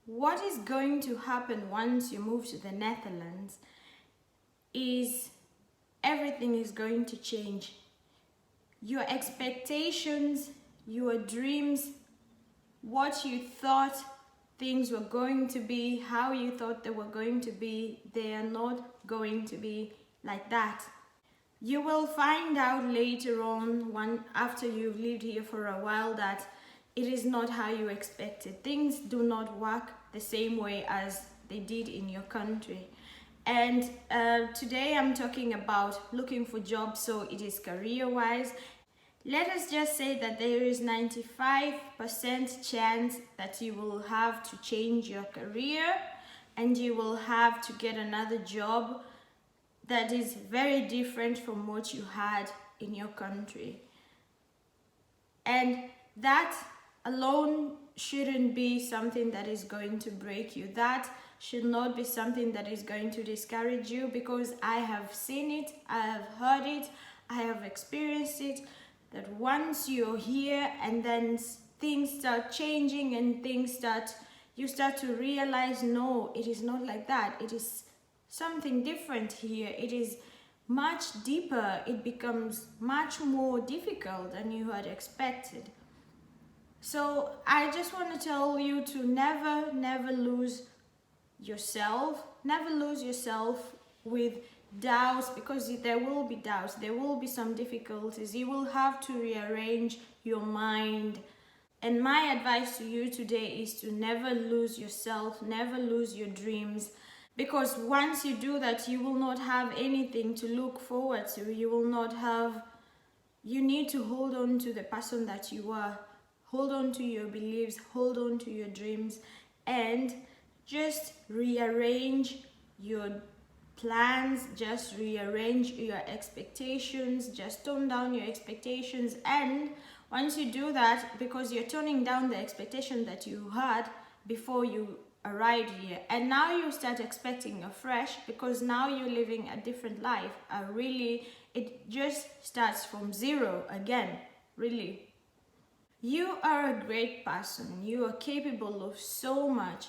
what is going to happen once you move to the Netherlands is everything is going to change. Your expectations, your dreams, what you thought things were going to be, how you thought they were going to be, they are not going to be like that. You will find out later on, after you've lived here for a while, that it is not how you expected. Things do not work the same way as they did in your country. And today I'm talking about looking for jobs, so it is career-wise. Let us just say that there is 95% chance that you will have to change your career and you will have to get another job that is very different from what you had in your country. And that alone shouldn't be something that is going to break you. That should not be something that is going to discourage you, because I have seen it, I have heard it, I have experienced it, that once you're here and then things start changing and you start to realize, no, it is not like that. It is something different here. It is much deeper. It becomes much more difficult than you had expected. So I just want to tell you to never lose yourself. Never lose yourself with doubts, because there will be doubts, there will be some difficulties. You will have to rearrange your mind. And my advice to you today is to never lose yourself, never lose your dreams, because once you do that, you will not have anything to look forward to. You need to hold on to the person that you are. Hold on to your beliefs, hold on to your dreams, and just rearrange your plans, just rearrange your expectations, just tone down your expectations. And once you do that, because you're toning down the expectation that you had before you arrived here, and now you start expecting afresh, because now you're living a different life. It just starts from zero again, really. You are a great person, you are capable of so much.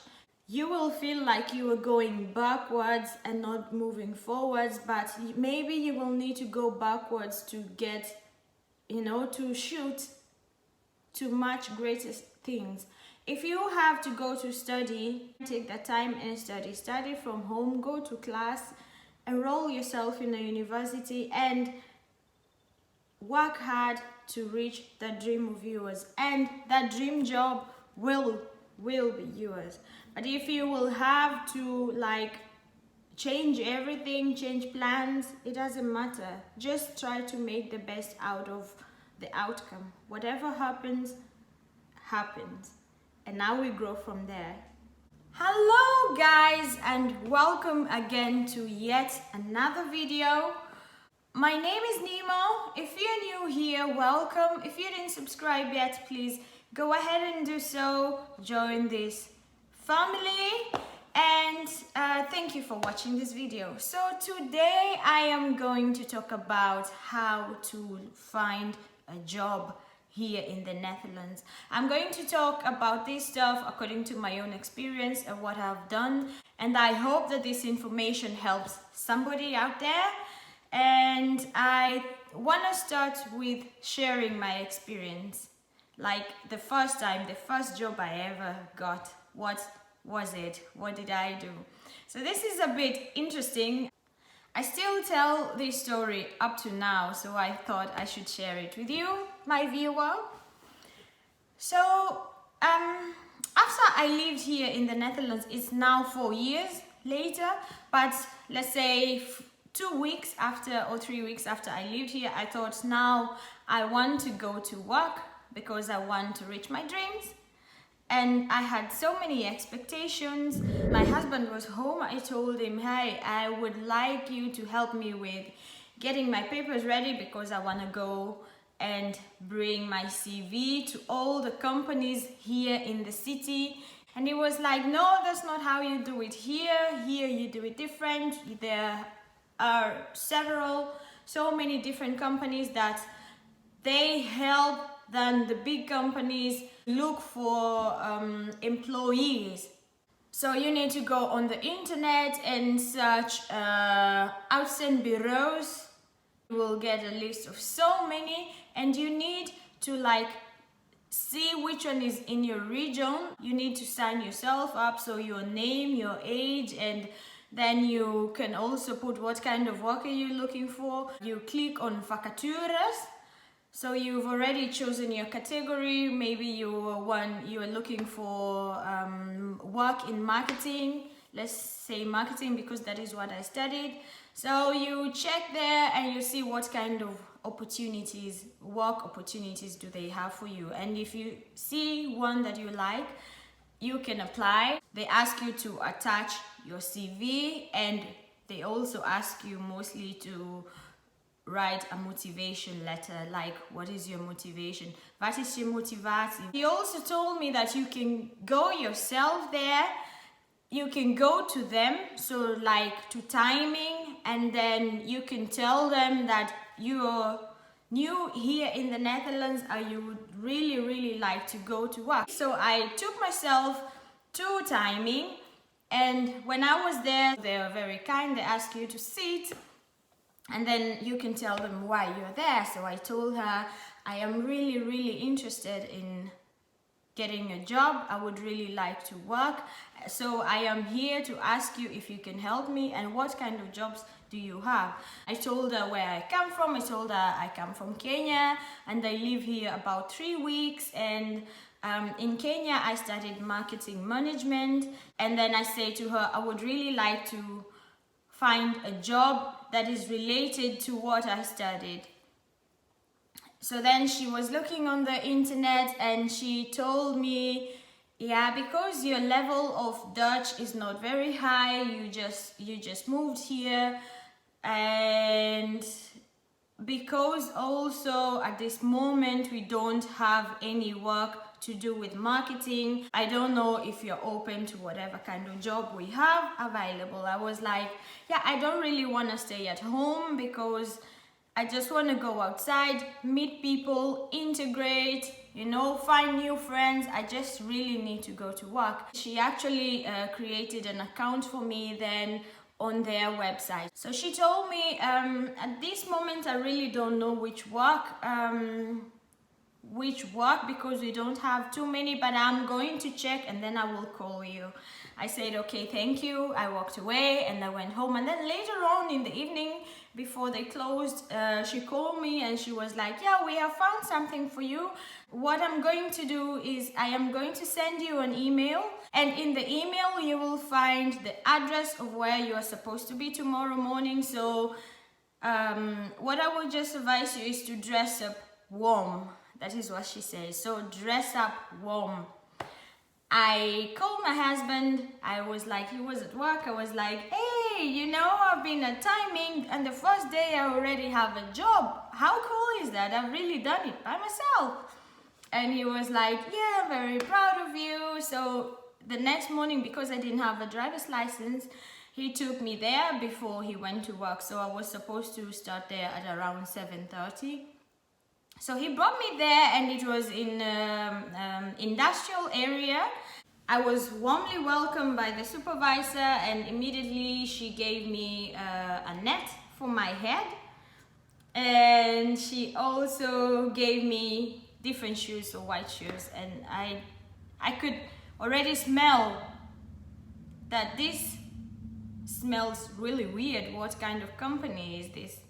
You will feel like you are going backwards and not moving forwards, but maybe you will need to go backwards to get, to shoot to much greater things. If you have to go to study, take that time and study from home, go to class, enroll yourself in a university and work hard to reach that dream of yours, and that dream job will be yours. But if you will have to change everything, change plans, it doesn't matter. Just try to make the best out of the outcome. Whatever happens, happens. And now we grow from there. Hello guys, and welcome again to yet another video. My name is Nemo. If you're new here, welcome. If you didn't subscribe yet, please go ahead and do so. Join this family, and thank you for watching this video. So today I am going to talk about how to find a job here in the Netherlands. I'm going to talk about this stuff according to my own experience and what I've done, and I hope that this information helps somebody out there. And I want to start with sharing my experience. Like the first job I ever got. What was it? What did I do? So this is a bit interesting. I still tell this story up to now, so I thought I should share it with you, my viewer. So after I lived here in the Netherlands, it's now 4 years later, but let's say 2 weeks after or 3 weeks after I lived here, I thought, now I want to go to work because I want to reach my dreams. And I had so many expectations. My husband was home. I told him, hey, I would like you to help me with getting my papers ready, because I want to go and bring my CV to all the companies here in the city. And he was like, no, that's not how you do it here. Here you do it different. There are so many different companies that they help than the big companies look for employees. So you need to go on the internet and search Uitzendbureaus. You will get a list of so many, and you need to see which one is in your region. You need to sign yourself up, so your name, your age, and then you can also put what kind of work are you looking for. You click on vacatures. So you've already chosen your category. Maybe you are looking for work in marketing. Let's say marketing because that is what I studied. So you check there and you see what kind of work opportunities do they have for you. And if you see one that you like, you can apply. They ask you to attach your CV, and they also ask you mostly to write a motivation letter, like what is your motivation? Wat is je motivatie? He also told me that you can go yourself there, you can go to them, so like to timing, and then you can tell them that you're new here in the Netherlands and you would really like to go to work. So I took myself to timing, and when I was there, they were very kind. They ask you to sit, and then you can tell them why you're there. So I told her I am really interested in getting a job. I would really like to work. So I am here to ask you if you can help me, and what kind of jobs do you have? I told her where I come from. I told her I come from Kenya and I live here about 3 weeks, and in Kenya I studied marketing management. And then I say to her I would really like to find a job that is related to what I studied. So then she was looking on the internet and she told me, yeah, because your level of Dutch is not very high, you just moved here, and because also at this moment we don't have any work to do with marketing, I don't know if you're open to whatever kind of job we have available. I was like, yeah, I don't really want to stay at home because I just want to go outside, meet people, integrate, find new friends. I just really need to go to work. She actually created an account for me then on their website. So she told me, at this moment I really don't know which work because we don't have too many, but I'm going to check and then I will call you. I said, okay, thank you. I walked away and I went home, and then later on in the evening before they closed, she called me and she was like, yeah, we have found something for you. What I'm going to do is I am going to send you an email, and in the email you will find the address of where you are supposed to be tomorrow morning. So what I would just advise you is to dress up warm. That is what she says. So dress up warm. I called my husband. I was like, he was at work. I was like, hey, I've been at timing and the first day I already have a job. How cool is that? I've really done it by myself. And he was like, yeah, very proud of you. So the next morning, because I didn't have a driver's license, he took me there before he went to work. So I was supposed to start there at around 7:30. So he brought me there, and it was in industrial area. I was warmly welcomed by the supervisor, and immediately she gave me a net for my head, and she also gave me different shoes, so white shoes, and I could already smell that this smells really weird. What kind of company is this?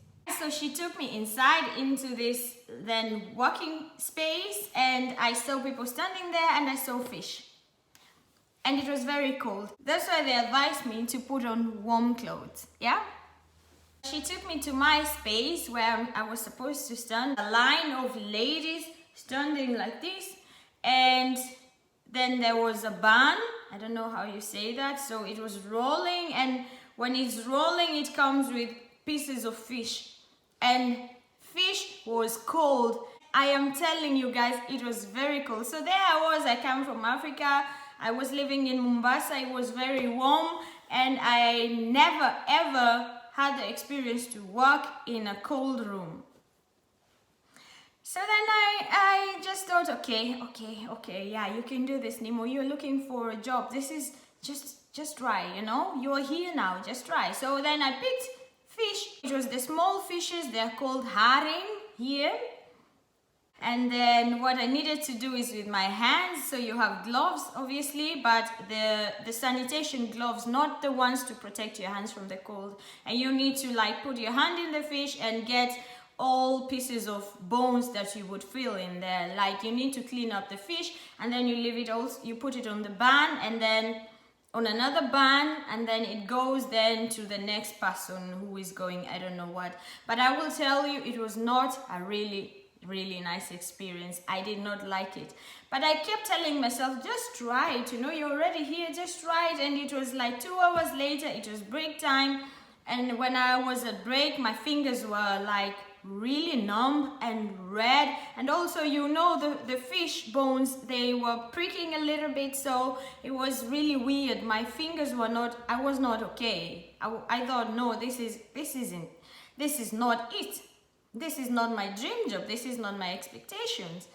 So she took me inside into this then working space, and I saw people standing there and I saw fish. And it was very cold. That's why they advised me to put on warm clothes, yeah? She took me to my space where I was supposed to stand. A line of ladies standing like this, and then there was a bun. I don't know how you say that. So it was rolling, and when it's rolling, it comes with pieces of fish. And fish was cold. I am telling you guys, it was very cold. So there I come from Africa. I was living in Mombasa. It was very warm, and I never ever had the experience to work in a cold room. So then I just thought, okay, yeah, you can do this, Nemo. You're looking for a job. This is just try, you know, you're here now, just try. So then I picked fish. It was the small fishes, they're called haring here. And then what I needed to do is with my hands, so you have gloves obviously, but the sanitation gloves, not the ones to protect your hands from the cold. And you need to like put your hand in the fish and get all pieces of bones that you would feel in there. Like you need to clean up the fish, and then you leave it also, you put it on the bun and then on another bun, and then it goes then to the next person who is going, I don't know what. But I will tell you, it was not a really nice experience. I did not like it, but I kept telling myself, just try it, you know, you're already here, just try it. And it was like 2 hours later, it was break time, and when I was at break, my fingers were like really numb and red, and also, you know, the fish bones, they were pricking a little bit, so it was really weird. My fingers were not, I was not okay. I thought, no, this is not it. This is not my dream job. This is not my expectations.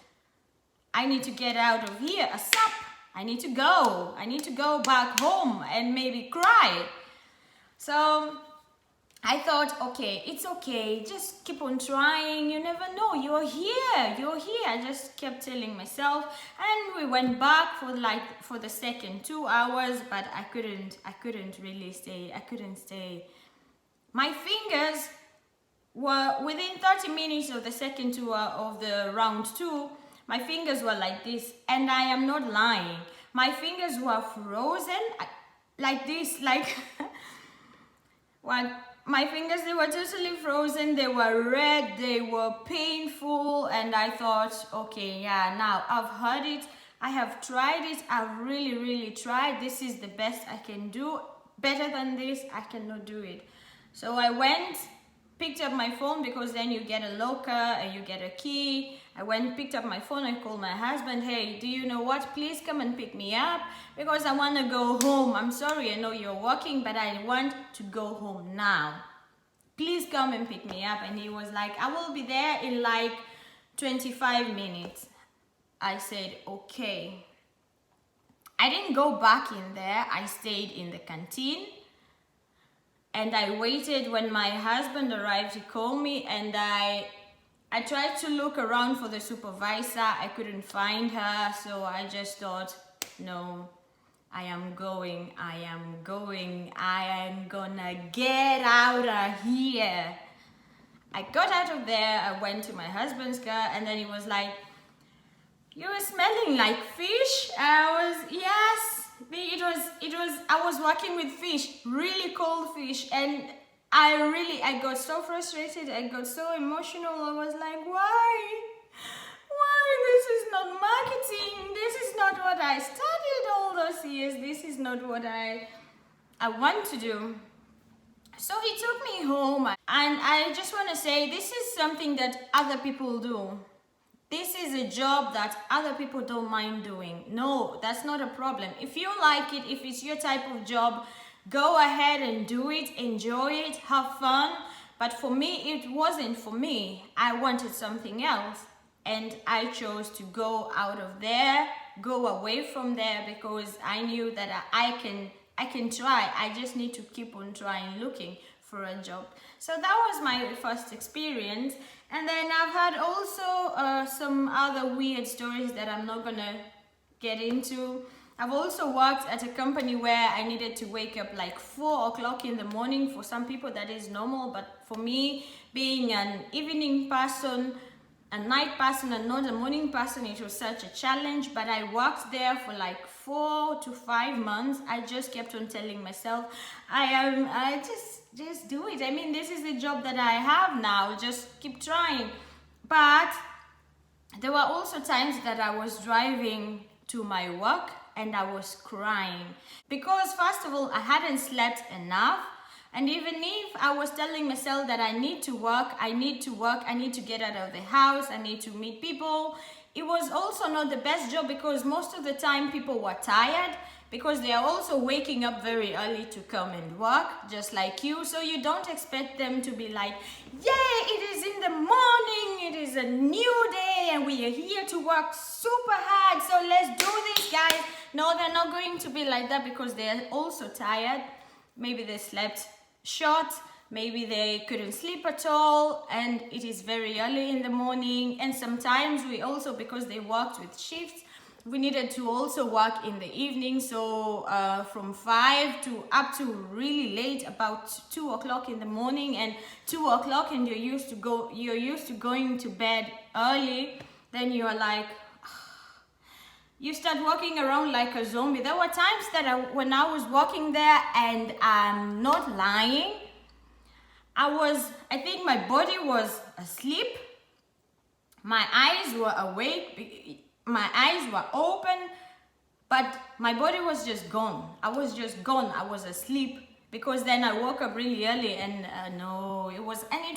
I need to get out of here ASAP. I need to go back home and maybe cry. So I thought, okay, it's okay. Just keep on trying. You never know. You're here. I just kept telling myself. And we went back for the second 2 hours, but I couldn't really stay. I couldn't stay. My fingers were within 30 minutes of the second tour of the round 2, my fingers were like this, and I am not lying. My fingers were frozen like this, like my fingers, they were totally frozen, they were red, they were painful, and I thought, okay, yeah, now I've heard it, I have tried it, I've really tried, this is the best I can do. Better than this, I cannot do it. So I went, picked up my phone, because then you get a locker and you get a key. I went, picked up my phone, I called my husband, hey, do you know what, please come and pick me up, because I want to go home. I'm sorry, I know you're working, but I want to go home now. Please come and pick me up. And he was like, I will be there in like 25 minutes. I said, okay. I didn't go back in there, I stayed in the canteen. And I waited. When my husband arrived, he called me, and I tried to look around for the supervisor. I couldn't find her, so I just thought, no, I am gonna get out of here. I got out of there, I went to my husband's car, and then he was like, you were smelling like fish? Yes. I was working with fish, really cold fish, and I got so frustrated, I got so emotional. I was like, why? This is not marketing, this is not what I studied all those years, this is not what I want to do. So he took me home, and I just want to say, this is something that other people do. This is a job that other people don't mind doing. No, that's not a problem. If you like it, if it's your type of job, go ahead and do it, enjoy it, have fun. But for me, it wasn't for me. I wanted something else, and I chose to go out of there, go away from there, because I knew that I can try. I just need to keep on trying, looking for a job. So that was my first experience. And then I've had also some other weird stories that I'm not gonna get into. I've also worked at a company where I needed to wake up like 4 o'clock in the morning. For some people that is normal, but for me, being an evening person, a night person and not a morning person, it was such a challenge. But I worked there for like 4 to 5 months. I just kept on telling myself, just do it. I mean, this is the job that I have now, just keep trying. But there were also times that I was driving to my work and I was crying, because first of all, I hadn't slept enough. And even if I was telling myself that I need to work, I need to get out of the house, I need to meet people, it was also not the best job, because most of the time people were tired, because they are also waking up very early to come and work, just like you. So you don't expect them to be like, yay, it is in the morning. It is a new day and we are here to work super hard. So let's do this, guys. No, they're not going to be like that because they're also tired. Maybe they slept short. Maybe they couldn't sleep at all, and it is very early in the morning. And sometimes we also, because they worked with shifts, we needed to also work in the evening. So from 5 to up to really late, about 2 o'clock in the morning, and 2 o'clock, and you're used to going to bed early. Then you are like, you start walking around like a zombie. There were times that when I was walking there, and I'm not lying, I think my body was asleep, my eyes were awake, my eyes were open, but my body was just gone. I was just gone. I was asleep, because then I woke up really early, and it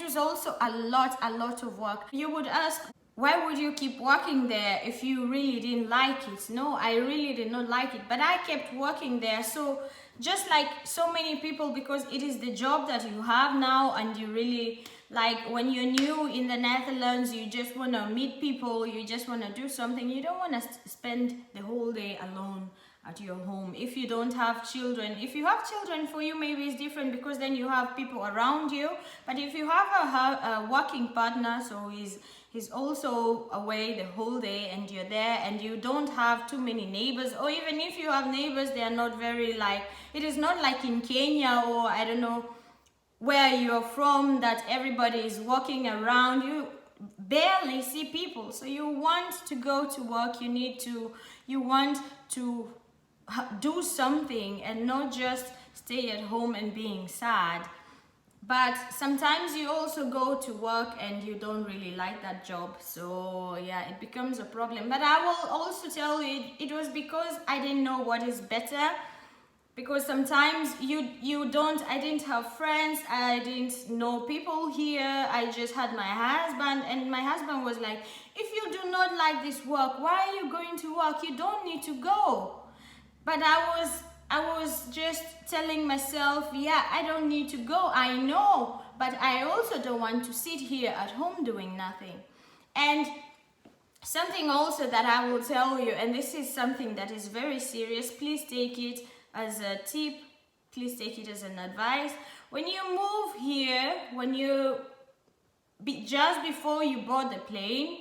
was also a lot of work. You would ask, why would you keep working there if you really didn't like it? No, I really did not like it, but I kept working there. So just like so many people, because it is the job that you have now, and you really like, when you're new in the Netherlands, you just want to meet people, you just want to do something. You don't want to spend the whole day alone at your home. If you don't have children, if you have children, for you maybe it's different, because then you have people around you. But if you have a working partner, so he's also away the whole day, and you're there, and you don't have too many neighbors, or even if you have neighbors, they are not very it is not like in Kenya, or I don't know where you're from, that everybody is walking around. You barely see people. So you want to go to work, you want to do something, and not just stay at home and being sad. But sometimes you also go to work and you don't really like that job. So yeah, it becomes a problem. But I will also tell you, it was because I didn't know what is better. Because sometimes I didn't have friends, I didn't know people here. I just had my husband, and my husband was like, if you do not like this work, why are you going to work? You don't need to go. But I was just telling myself, yeah, I don't need to go, I know, but I also don't want to sit here at home doing nothing. And something also that I will tell you, and this is something that is very serious, please take it as a tip, please take it as an advice. When you move here, just before you board the plane,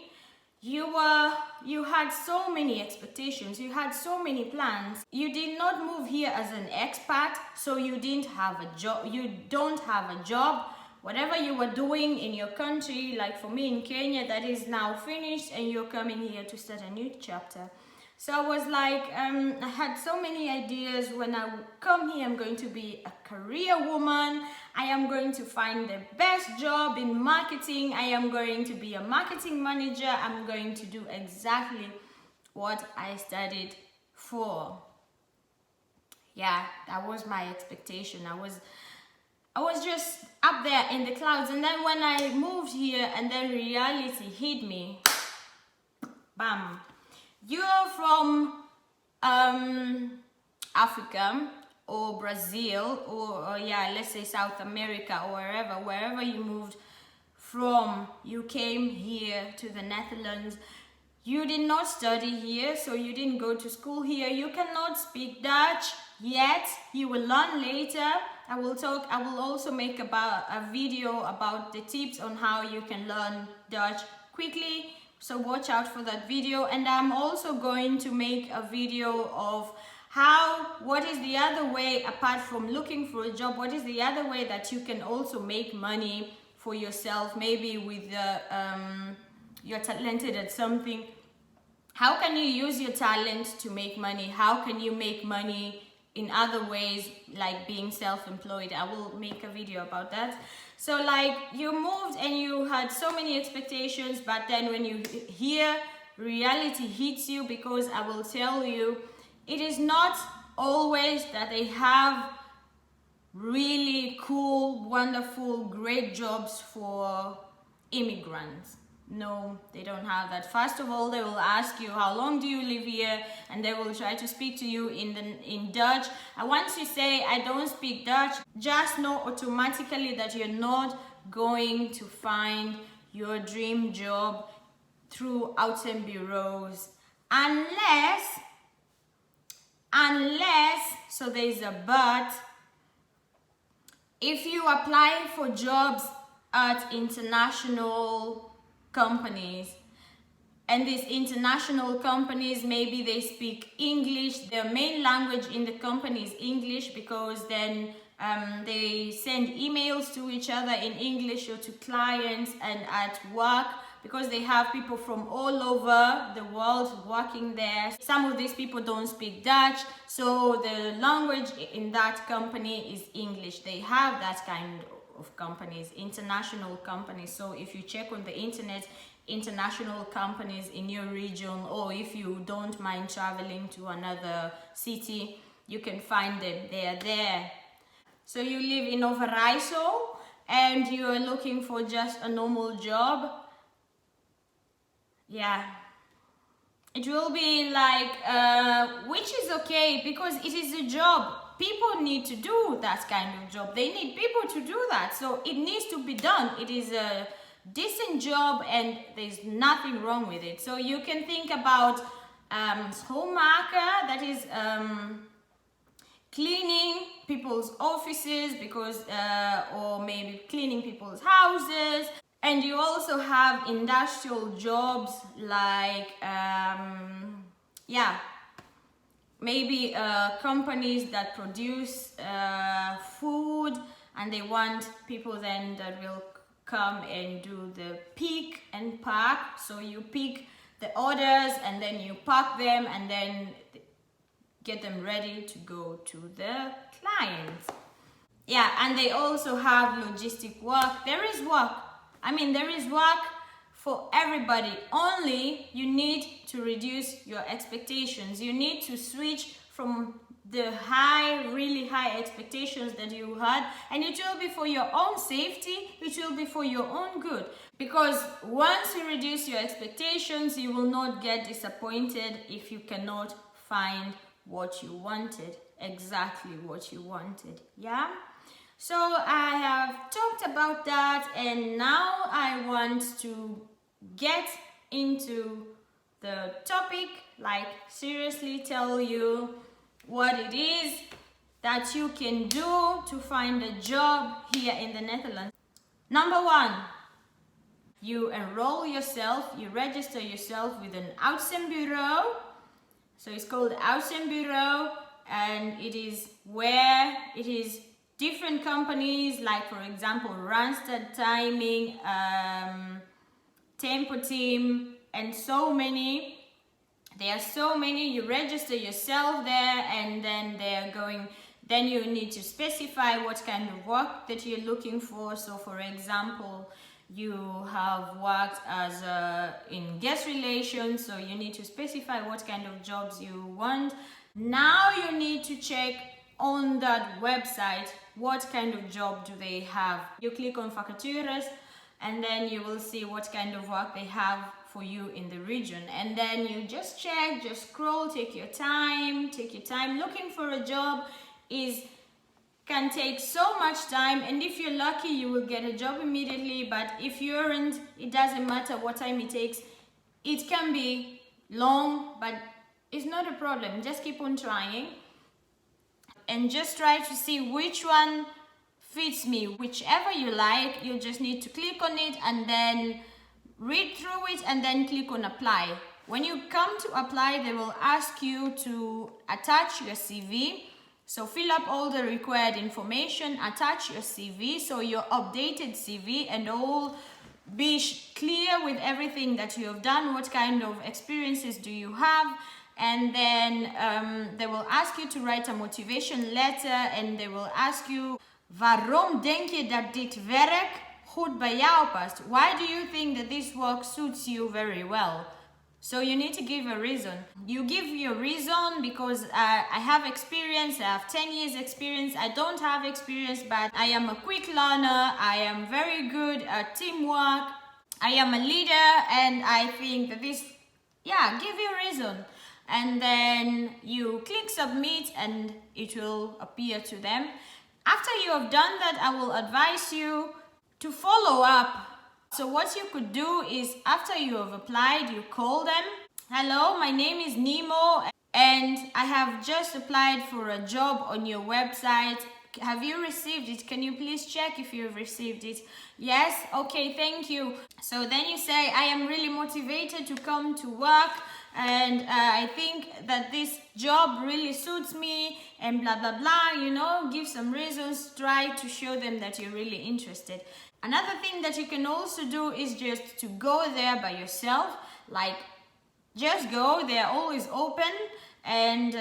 you had so many expectations, you had so many plans. You did not move here as an expat, so you didn't have a job. You don't have a job. Whatever you were doing in your country, like for me in Kenya, that is now finished, and you're coming here to start a new chapter. So I was like, I had so many ideas. When I come here, I'm going to be a career woman. I am going to find the best job in marketing. I am going to be a marketing manager. I'm going to do exactly what I studied for. Yeah, that was my expectation. I was just up there in the clouds. And then when I moved here, and then reality hit me, bam. You're from Africa or Brazil, or let's say South America, or wherever you moved from. You came here to the Netherlands. You did not study here, so you didn't go to school here. You cannot speak Dutch yet. You will learn later. I will also make a video about the tips on how you can learn Dutch quickly. So watch out for that video. And I'm also going to make a video of what is the other way, apart from looking for a job, what is the other way that you can also make money for yourself, maybe with you're talented at something. How can you use your talent to make money? How can you make money in other ways, like being self-employed? I will make a video about that. So like, you moved and you had so many expectations, but then when you hear reality hits you, because I will tell you, it is not always that they have really cool, wonderful, great jobs for immigrants. No, they don't have that. First of all, they will ask you, how long do you live here? And they will try to speak to you in Dutch. And once you say, I don't speak Dutch, just know automatically that you're not going to find your dream job through Uitzendbureaus unless, so there's a but, if you apply for jobs at international companies, and these international companies, maybe they speak English, their main language in the company is English, because then they send emails to each other in English or to clients, and at work, because they have people from all over the world working there. Some of these people don't speak Dutch, so the language in that company is English. They have that kind of companies, international companies. So if you check on the internet, international companies in your region, or if you don't mind traveling to another city, you can find them. They are there. So you live in Overijssel and you are looking for just a normal job. Yeah, it will be like, which is okay, because it is a job. People need to do that kind of job. They need people to do that. So it needs to be done. It is a decent job and there's nothing wrong with it. So you can think about schoonmaken, that is cleaning people's offices, because or maybe cleaning people's houses. And you also have industrial jobs like maybe companies that produce food, and they want people then that will come and do the pick and pack. So you pick the orders and then you pack them and then get them ready to go to the clients. Yeah, and they also have logistic work. There is work. I mean, there is work for everybody. Only you need to reduce your expectations. You need to switch from the really high expectations that you had, and it will be for your own safety, it will be for your own good. Because once you reduce your expectations, you will not get disappointed if you cannot find what you wanted, exactly what you wanted. Yeah? So I have talked about that, and now I want to get into the topic, like seriously tell you what it is that you can do to find a job here in the Netherlands. Number one, you enroll yourself, you register yourself with an Uitzendbureau. So it's called Uitzendbureau, and it is where it is different companies, like for example Randstad Timing, Tempo Team, and so many. There are so many. You register yourself there, and then then you need to specify what kind of work that you're looking for. So for example, you have worked as in guest relations, so you need to specify what kind of jobs you want. Now you need to check on that website what kind of job do they have. You click on vacatures, and then you will see what kind of work they have for you in the region, and then you just check, just scroll, take your time. Looking for a job can take so much time, and if you're lucky you will get a job immediately, but if you aren't, it doesn't matter what time it takes. It can be long, but it's not a problem. Just keep on trying and just try to see which one fits me. Whichever you like, you just need to click on it and then read through it and then click on apply. When you come to apply, they will ask you to attach your CV. So fill up all the required information, attach your CV, so your updated CV, and all, be clear with everything that you have done, what kind of experiences do you have, and then they will ask you to write a motivation letter, and they will ask you, waarom denk je dat dit werk goed bij jou past? Why do you think that this work suits you very well? So you need to give a reason. You give your reason because I have experience, I have 10 years experience, I don't have experience, but I am a quick learner, I am very good at teamwork, I am a leader, and I think that this, give your reason. And then you click submit and it will appear to them. After you have done that, I will advise you to follow up So what you could do is, after you have applied, you call them. Hello, my name is Nemo and I have just applied for a job on your website. Have you received it? Can you please check if you've received it? Yes? Okay, thank you. So then you say, I am really motivated to come to work and I think that this job really suits me and blah blah blah, give some reasons, try to show them that you're really interested. Another thing that you can also do is just to go there by yourself, like just go, they're always open, and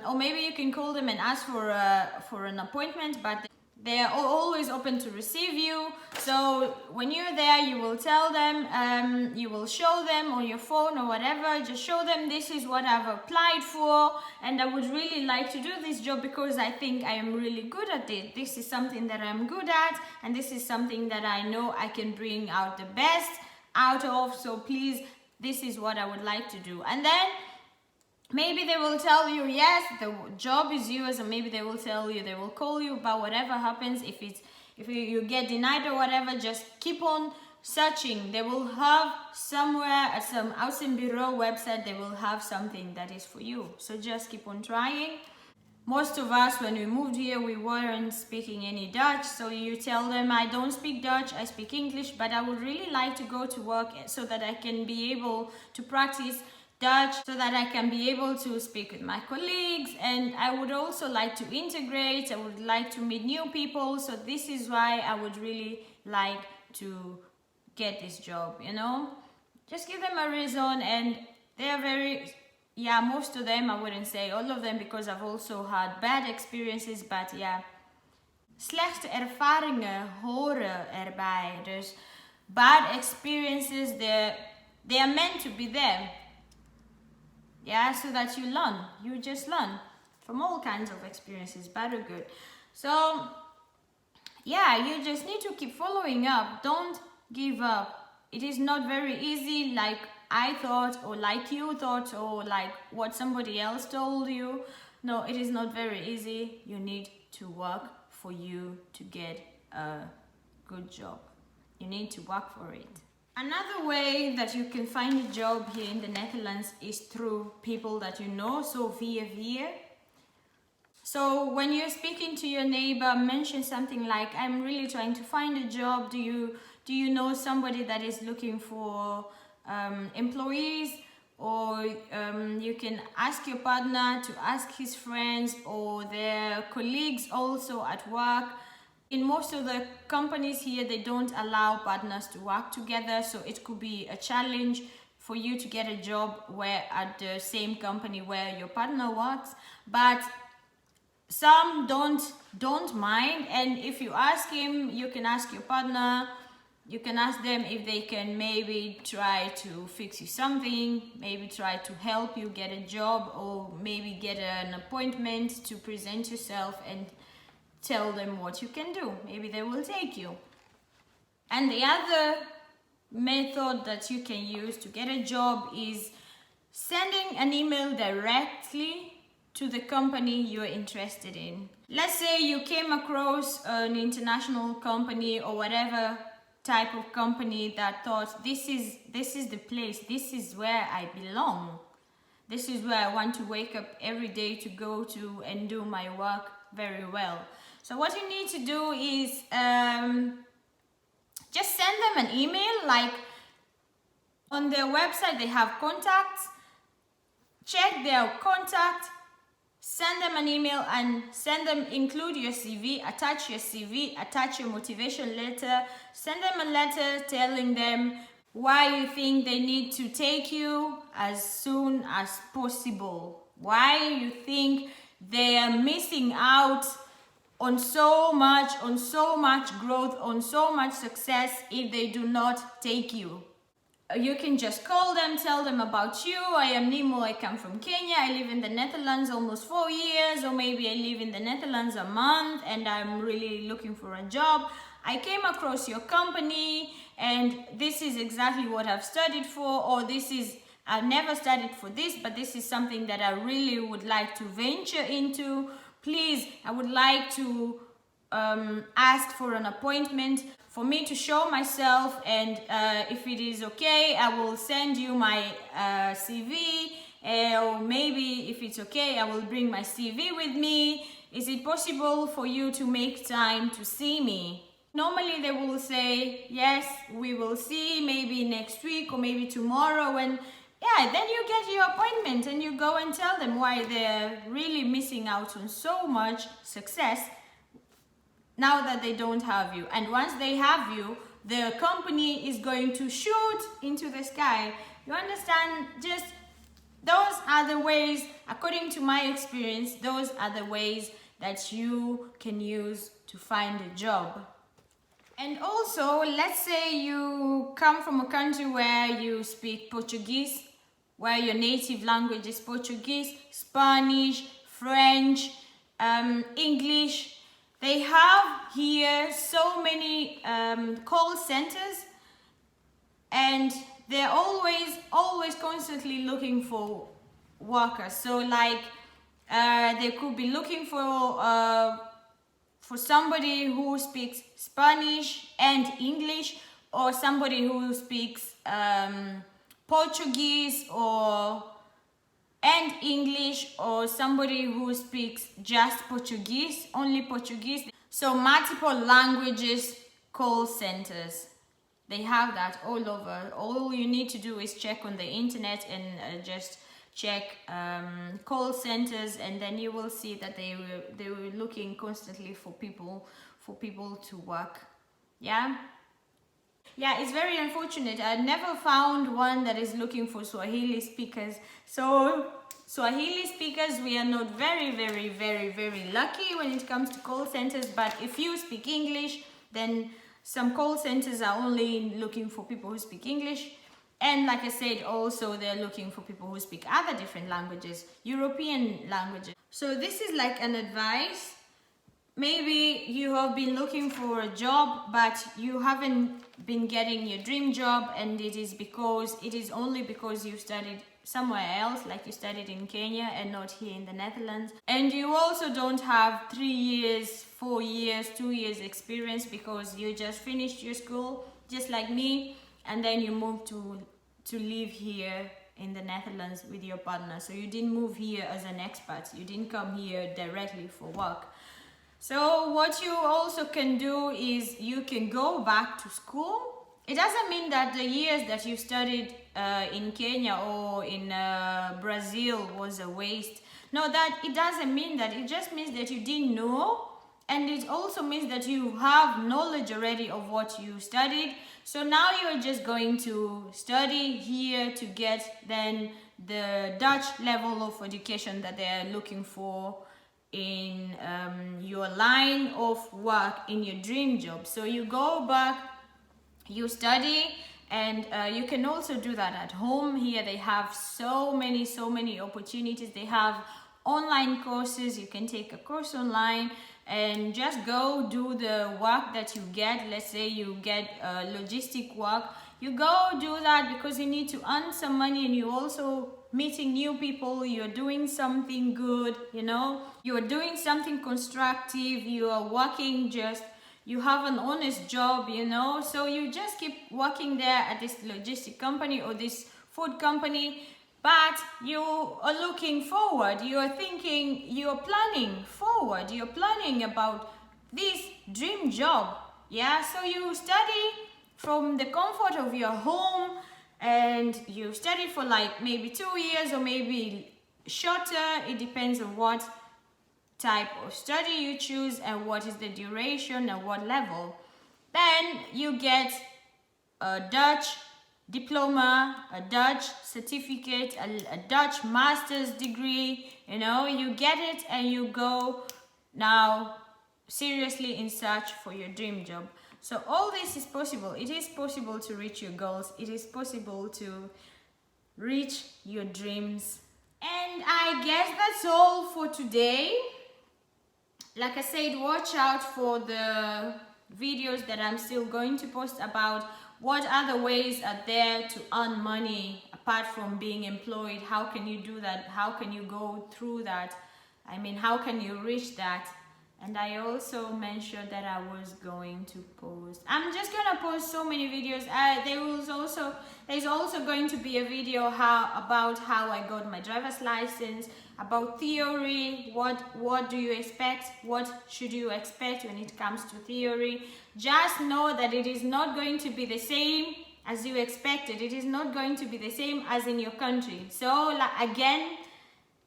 or maybe you can call them and ask for an appointment, but they're always open to receive you. So when you're there, you will tell them, you will show them on your phone or whatever, just show them, this is what I've applied for and I would really like to do this job because I think I am really good at it. This is something that I'm good at and this is something that I know I can bring out the best out of, so please, this is what I would like to do. And then maybe they will tell you, yes, the job is yours, and maybe they will tell you, they will call you, but whatever happens, if you get denied or whatever, just keep on searching. They will have somewhere at some Uitzendbureau website, they will have something that is for you. So just keep on trying. Most of us, when we moved here, we weren't speaking any Dutch, so you tell them, I don't speak Dutch, I speak English, but I would really like to go to work so that I can be able to practice Dutch, so that I can be able to speak with my colleagues, and I would also like to integrate, I would like to meet new people, so this is why I would really like to get this job, Just give them a reason, and they are very... Yeah, most of them, I wouldn't say all of them, because I've also had bad experiences, but yeah. Slechte ervaringen horen erbij. Dus bad experiences, they are meant to be there. Yeah, so that you learn. You just learn from all kinds of experiences, bad or good. So, yeah, you just need to keep following up. Don't give up. It is not very easy like I thought, or like you thought, or like what somebody else told you. No, it is not very easy. You need to work for you to get a good job. You need to work for it. Another way that you can find a job here in the Netherlands is through people that you know, so via. So when you're speaking to your neighbor, mention something like, I'm really trying to find a job. Do you know somebody that is looking for employees? Or you can ask your partner to ask his friends or their colleagues also at work. In most of the companies here, they don't allow partners to work together, so it could be a challenge for you to get a job at the same company where your partner works. But some don't mind, and if you ask him, you can ask your partner, you can ask them if they can maybe try to fix you something, maybe try to help you get a job, or maybe get an appointment to present yourself and tell them what you can do. Maybe they will take you. And the other method that you can use to get a job is sending an email directly to the company you're interested in. Let's say you came across an international company or whatever type of company that thought, this is the place, this is where I belong. This is where I want to wake up every day to go to and do my work very well. So what you need to do is just send them an email. Like on their website they have contacts. Check their contact, send them an email and include your CV, attach your CV, attach your motivation letter, send them a letter telling them why you think they need to take you as soon as possible. Why you think they are missing out on so much growth, on so much success if they do not take you. You can just call them, tell them about you. I am Nemo, I come from Kenya, I live in the Netherlands almost 4 years, or maybe I live in the Netherlands a month and I'm really looking for a job. I came across your company and this is exactly what I've studied for, or I've never studied for this, but this is something that I really would like to venture into. Please, I would like to asked for an appointment for me to show myself, and if it is okay, I will send you my CV, or maybe if it's okay, I will bring my CV with me. Is it possible for you to make time to see me? Normally they will say, yes, we will see, maybe next week or maybe tomorrow, and yeah, then you get your appointment and you go and tell them why they're really missing out on so much success now that they don't have you. And once they have you, the company is going to shoot into the sky. You understand? Just those are the ways, according to my experience, those are the ways that you can use to find a job. And also, let's say you come from a country where you speak Portuguese, where your native language is Portuguese, Spanish, French, English. They have here so many call centers, and they're always constantly looking for workers. So like they could be looking for somebody who speaks Spanish and English, or somebody who speaks Portuguese and English, or somebody who speaks just Portuguese, only Portuguese. So multiple languages call centers. They have that all over. All you need to do is check on the internet and just check call centers, and then you will see that they were looking constantly for people to work. Yeah, it's very unfortunate. I never found one that is looking for Swahili speakers. So Swahili speakers, we are not very lucky when it comes to call centers. But if you speak English, then some call centers are only looking for people who speak English. And like I said, also they're looking for people who speak other different languages, European languages. So this is like an advice. Maybe you have been looking for a job, but you haven't been getting your dream job, and it is only because you studied somewhere else, like you studied in Kenya and not here in the Netherlands. And you also don't have 3 years, 4 years, 2 years experience because you just finished your school, just like me, and then you moved to live here in the Netherlands with your partner. So you didn't move here as an expat. You didn't come here directly for work. So what you also can do is you can go back to school. It doesn't mean that the years that you studied in Kenya or in Brazil was a waste. No, that it doesn't mean that. It just means that you didn't know, and it also means that you have knowledge already of what you studied. So now you're just going to study here to get then the Dutch level of education that they're looking for in your line of work, in your dream job. So you go back, you study, and you can also do that at home. Here they have so many opportunities. They have online courses. You can take a course online and just go do the work that you get. Let's say you get logistic work. You go do that because you need to earn some money, and you also meeting new people. You're doing something good, you're doing something constructive. You are working, you have an honest job, so you just keep working there at this logistic company or this food company, but you are looking forward. You are thinking, you are planning forward. You're planning about this dream job. So you study from the comfort of your home, and you study for like maybe 2 years or maybe shorter. It depends on what type of study you choose and what is the duration and what level. Then you get a Dutch diploma, a Dutch certificate, a Dutch master's degree. You get it, and you go now seriously in search for your dream job. So all this is possible. It is possible to reach your goals. It is possible to reach your dreams. And I guess that's all for today. Like I said, watch out for the videos that I'm still going to post about what other ways are there to earn money apart from being employed. How can you do that? How can you go through that? How can you reach that? And I also mentioned that I was going to post. I'm just gonna post so many videos. There's also going to be a video about how I got my driver's license, about theory, what do you expect, what should you expect when it comes to theory. Just know that it is not going to be the same as you expected. It is not going to be the same as in your country. So again,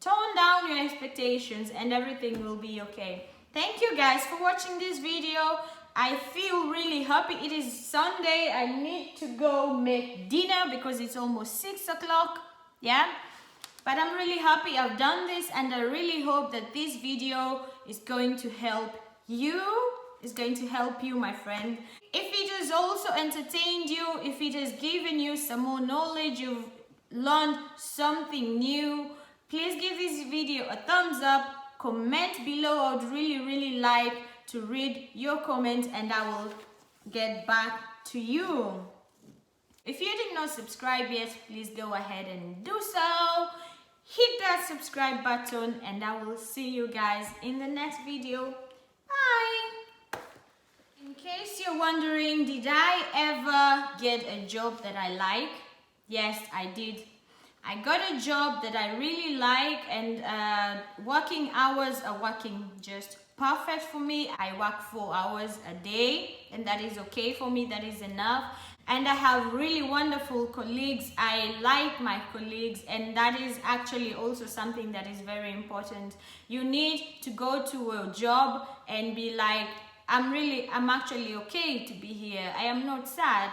tone down your expectations and everything will be okay. Thank you guys for watching this video. I feel really happy. It is Sunday. I need to go make dinner because it's almost 6 o'clock. Yeah, but I'm really happy I've done this, and I really hope that this video is going to help you. It's going to help you, my friend. If it has also entertained you, if it has given you some more knowledge, you've learned something new, please give this video a thumbs up. Comment below. I would really like to read your comments and I will get back to you. If you did not subscribe yet, please go ahead and do so. Hit that subscribe button and I will see you guys in the next video. Bye! In case you're wondering, did I ever get a job that I like? Yes, I did. I got a job that I really like, and working hours are working just perfect for me. I work 4 hours a day and that is okay for me. That is enough. And I have really wonderful colleagues. I like my colleagues, and that is actually also something that is very important. You need to go to a job and be like, I'm actually okay to be here. I am not sad.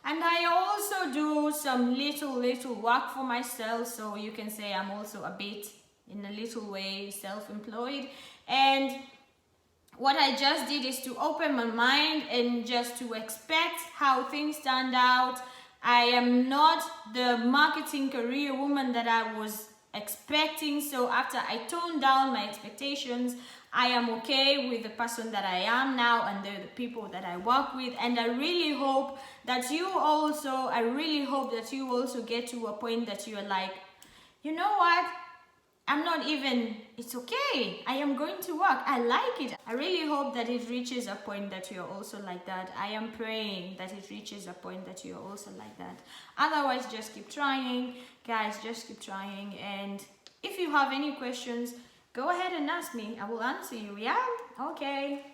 And I also do some little work for myself, so you can say I'm also a bit, in a little way, self-employed. And what I just did is to open my mind and just to expect how things turned out. I am not the marketing career woman that I was expecting, so after I toned down my expectations, I am okay with the person that I am now and the people that I work with. And I really hope that you also get to a point that you're like, you know what? It's okay. I am going to work. I like it. I really hope that it reaches a point that you're also like that. I am praying that it reaches a point that you're also like that. Otherwise, just keep trying. Guys, just keep trying. And if you have any questions, go ahead and ask me. I will answer you, yeah? Okay.